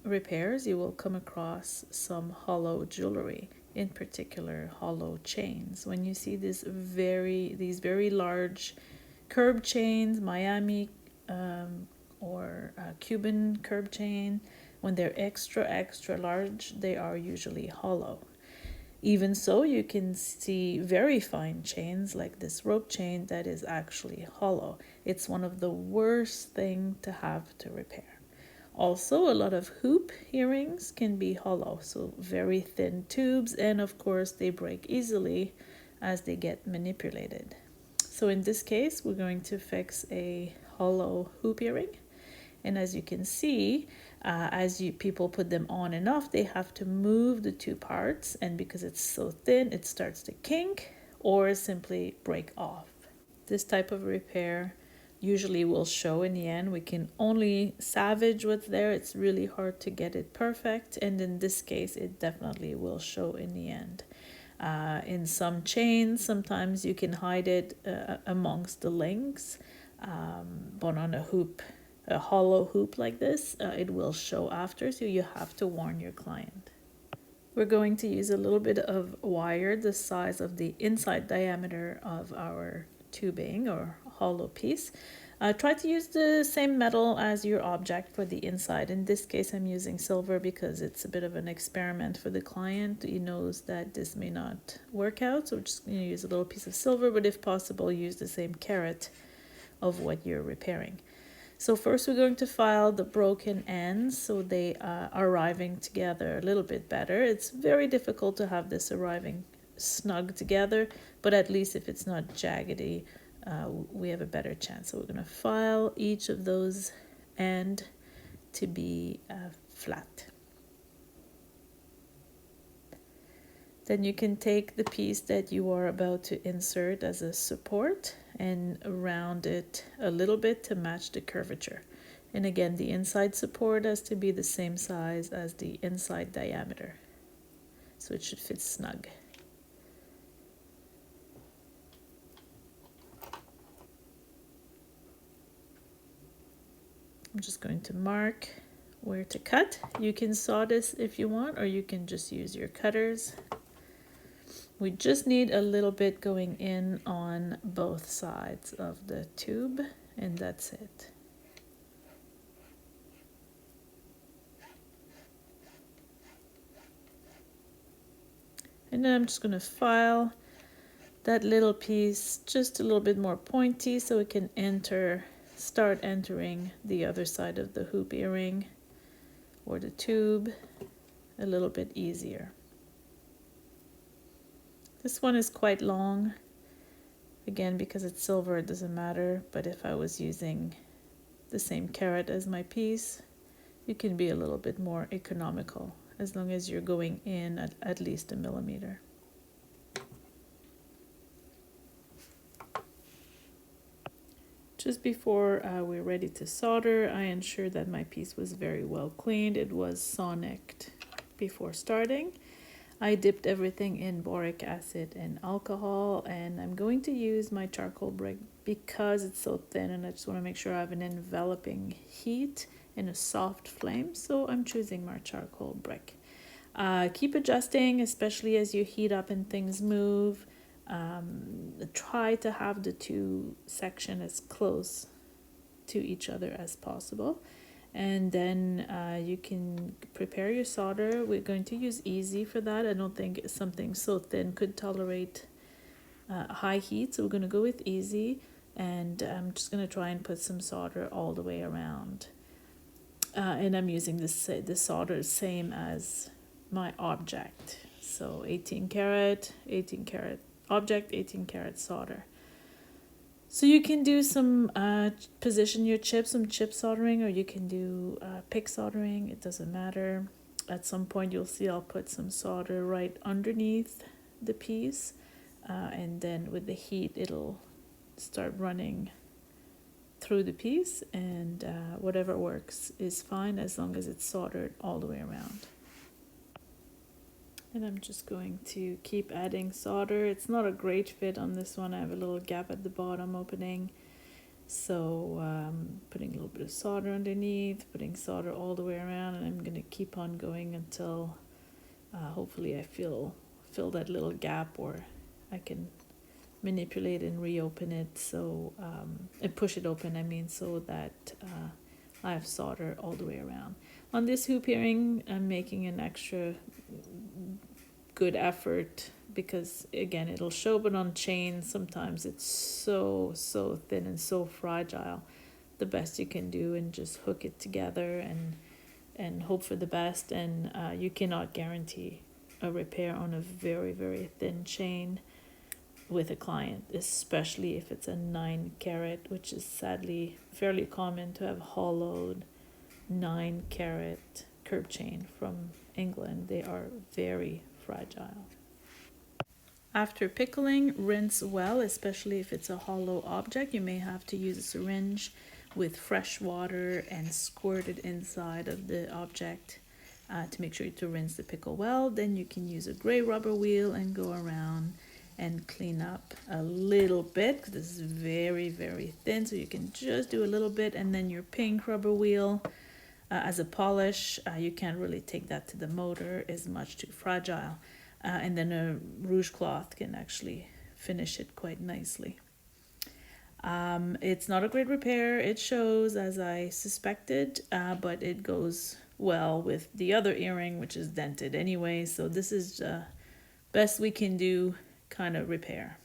repairs, you will come across some hollow jewelry, in particular hollow chains. When you see these very large curb chains, Miami or Cuban curb chain, when they're extra large, they are usually hollow. Even so, you can see very fine chains like this rope chain that is actually hollow. It's one of the worst things to have to repair. Also, a lot of hoop earrings can be hollow, so very thin tubes, and of course they break easily as they get manipulated. So in this case, we're going to fix a hollow hoop earring. And as you can see, people put them on and off, they have to move the two parts, and because it's so thin, it starts to kink or simply break off. This type of repair usually will show in the end. We can only salvage what's there. It's really hard to get it perfect, and in this case, it definitely will show in the end. In some chains, sometimes you can hide it amongst the links, but on a hollow hoop like this, it will show after, so you have to warn your client. We're going to use a little bit of wire the size of the inside diameter of our tubing or hollow piece. Try to use the same metal as your object for the inside. In this case, I'm using silver because it's a bit of an experiment for the client. He knows that this may not work out, so we're just going to use a little piece of silver, but if possible, use the same carat of what you're repairing. So first we're going to file the broken ends so they are arriving together a little bit better. It's very difficult to have this arriving snug together, but at least if it's not jaggedy, we have a better chance. So we're going to file each of those ends to be flat. Then you can take the piece that you are about to insert as a support and round it a little bit to match the curvature. And again, the inside support has to be the same size as the inside diameter, so it should fit snug. I'm just going to mark where to cut. You can saw this if you want, or you can just use your cutters. We just need a little bit going in on both sides of the tube, and that's it. And then I'm just going to file that little piece just a little bit more pointy so it can start entering the other side of the hoop earring or the tube a little bit easier. This one is quite long. Again, because it's silver, it doesn't matter, but if I was using the same carat as my piece, you can be a little bit more economical as long as you're going in at least 1 millimeter. Just before we're ready to solder, I ensured that my piece was very well cleaned. It was sonicked before starting. I dipped everything in boric acid and alcohol, and I'm going to use my charcoal brick because it's so thin, and I just want to make sure I have an enveloping heat and a soft flame, so I'm choosing my charcoal brick. Keep adjusting, especially as you heat up and things move. Try to have the two sections as close to each other as possible. And then you can prepare your solder. We're going to use easy for that. I don't think something so thin could tolerate high heat, so we're going to go with easy. And I'm just going to try and put some solder all the way around. And I'm using this solder same as my object. So 18 karat object, 18 karat solder. So you can do some position your chips, some chip soldering, or you can do pick soldering. It doesn't matter. At some point you'll see I'll put some solder right underneath the piece, and then with the heat it'll start running through the piece, and whatever works is fine as long as it's soldered all the way around. And I'm just going to keep adding solder. It's not a great fit on this one. I have a little gap at the bottom opening. So putting a little bit of solder underneath, putting solder all the way around, and I'm gonna keep on going until hopefully I fill that little gap, or I can manipulate and reopen it, so and push it open, I mean, so that I have solder all the way around. On this hoop earring, I'm making an extra good effort because again it'll show, but on chain sometimes it's so thin and so fragile. The best you can do and just hook it together and hope for the best, and you cannot guarantee a repair on a very thin chain with a client, especially if it's a 9 carat, which is sadly fairly common to have hollowed 9 carat curb chain from England. They are very fragile. After pickling, rinse well, especially if it's a hollow object. You may have to use a syringe with fresh water and squirt it inside of the object to make sure to rinse the pickle well. Then you can use a gray rubber wheel and go around and clean up a little bit, because this is very thin, so you can just do a little bit. And then your pink rubber wheel as a polish, you can't really take that to the motor, is much too fragile. And then a rouge cloth can actually finish it quite nicely. It's not a great repair. It shows as I suspected, but it goes well with the other earring, which is dented anyway. So this is the best we can do kind of repair.